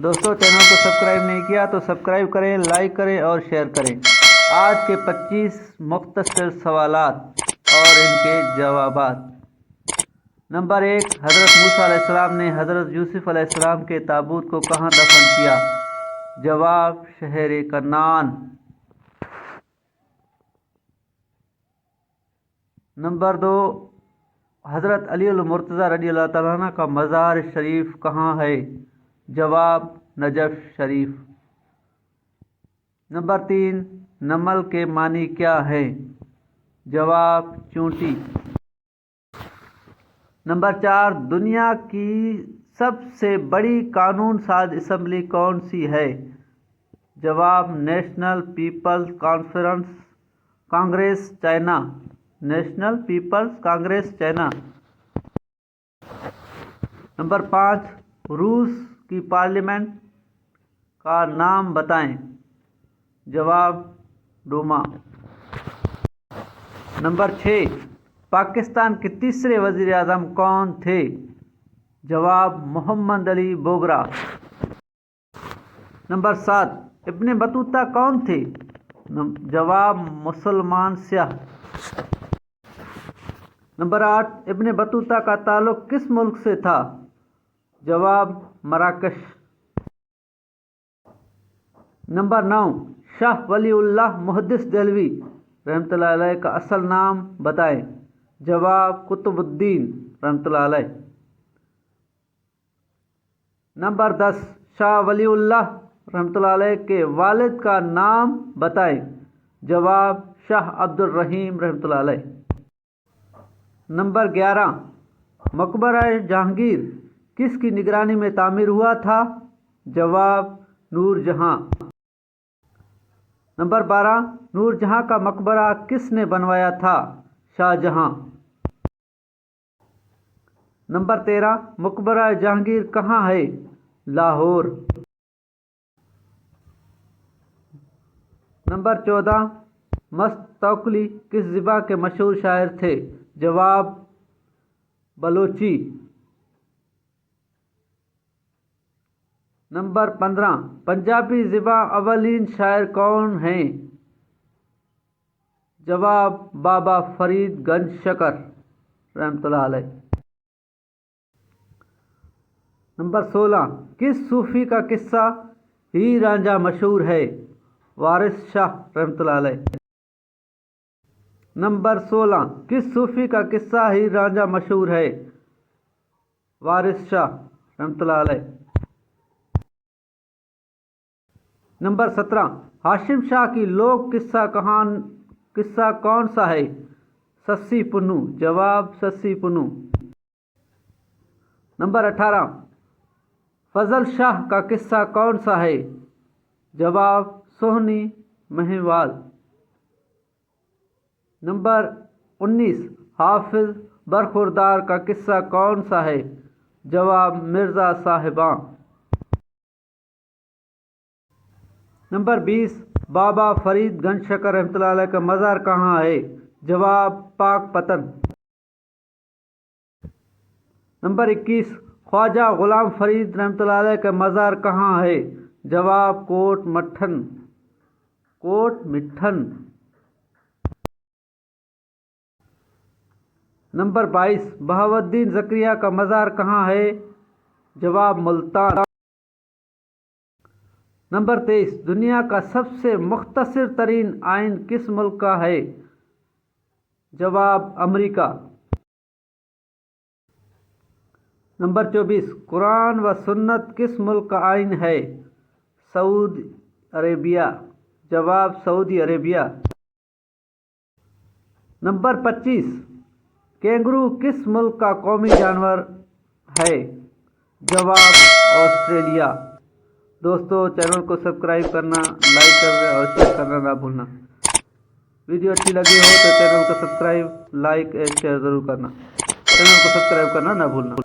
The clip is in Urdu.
دوستو چینل کو سبسکرائب نہیں کیا تو سبسکرائب کریں، لائک کریں اور شیئر کریں۔ آج کے 25 مختصر سوالات اور ان کے جوابات۔ نمبر 1، حضرت موسیٰ علیہ السلام نے حضرت یوسف علیہ السلام کے تابوت کو کہاں دفن کیا؟ جواب: شہر کنعان۔ نمبر 2، حضرت علی المرتضیٰ رضی اللہ تعالیٰ عنہ کا مزار شریف کہاں ہے؟ جواب: نجف شریف۔ نمبر 3، نمل کے معنی کیا ہے؟ جواب: چونٹی۔ نمبر 4، دنیا کی سب سے بڑی قانون ساز اسمبلی کون سی ہے؟ جواب: national peoples congress China. National peoples congress China. نمبر 5، روس کی پارلیمنٹ کا نام بتائیں۔ جواب: ڈوما۔ نمبر 6، پاکستان کے تیسرے وزیر اعظم کون تھے؟ جواب: محمد علی بوگرا۔ نمبر 7، ابن بطوطہ کون تھے؟ جواب: مسلمان سیاح۔ نمبر 8، ابن بطوطہ کا تعلق کس ملک سے تھا؟ جواب: مراکش۔ نمبر 9، شاہ ولی اللہ محدث دہلوی رحمۃ اللہ علیہ کا اصل نام بتائیں۔ جواب: قطب الدین رحمۃ اللہ علیہ۔ نمبر 10، شاہ ولی اللہ رحمۃ اللہ علیہ کے والد کا نام بتائیں۔ جواب: شاہ عبد الرحیم رحمۃ اللہ علیہ۔ نمبر 11، مقبرہ جہانگیر کس کی نگرانی میں تعمیر ہوا تھا؟ جواب: نور جہاں۔ نمبر 12، نور جہاں کا مقبرہ کس نے بنوایا تھا؟ شاہ جہاں۔ نمبر 13، مقبرہ جہانگیر کہاں ہے؟ لاہور۔ نمبر 14، مست توکلی کس زبان کے مشہور شاعر تھے؟ جواب: بلوچی۔ نمبر 15، پنجابی زبان اولین شاعر کون ہیں؟ جواب: بابا فرید گنج شکر رحمۃ اللہ علیہ۔ نمبر 16، کس صوفی کا قصہ ہی رانجھا مشہور ہے؟ وارث شاہ رحمۃ اللہ علیہ۔ نمبر 16، کس صوفی کا قصہ ہی رانجھا مشہور ہے؟ وارث شاہ رحمۃ اللہ علیہ۔ نمبر 17، ہاشم شاہ کی لوک قصہ کون سا ہے؟ سسی پنو۔ جواب: سسی پنو۔ نمبر 18، فضل شاہ کا قصہ کون سا ہے؟ جواب: سوہنی مہیوال۔ نمبر 19، حافظ برخوردار کا قصہ کون سا ہے؟ جواب: مرزا صاحباں۔ نمبر 20، بابا فرید گنج شکر رحمۃ اللہ علیہ کا مزار کہاں ہے؟ جواب: پاک پتن۔ نمبر 21، خواجہ غلام فرید رحمۃ اللہ علیہ کا مزار کہاں ہے؟ جواب: کوٹ مٹھن۔ نمبر 22، بہاؤالدین زکریا کا مزار کہاں ہے؟ جواب: ملتان۔ نمبر 23، دنیا کا سب سے مختصر ترین آئین کس ملک کا ہے؟ جواب: امریکہ۔ نمبر 24، قرآن و سنت کس ملک کا آئین ہے؟ سعودی عربیہ۔ جواب: سعودی عربیہ۔ نمبر 25، کینگرو کس ملک کا قومی جانور ہے؟ جواب: آسٹریلیا۔ دوستو چینل کو سبسکرائب کرنا، لائک کرنا اور شیئر کرنا نہ بھولنا۔ ویڈیو اچھی لگی ہو تو چینل کو سبسکرائب، لائک اور شیئر ضرور کرنا۔ چینل کو سبسکرائب کرنا نہ بھولنا۔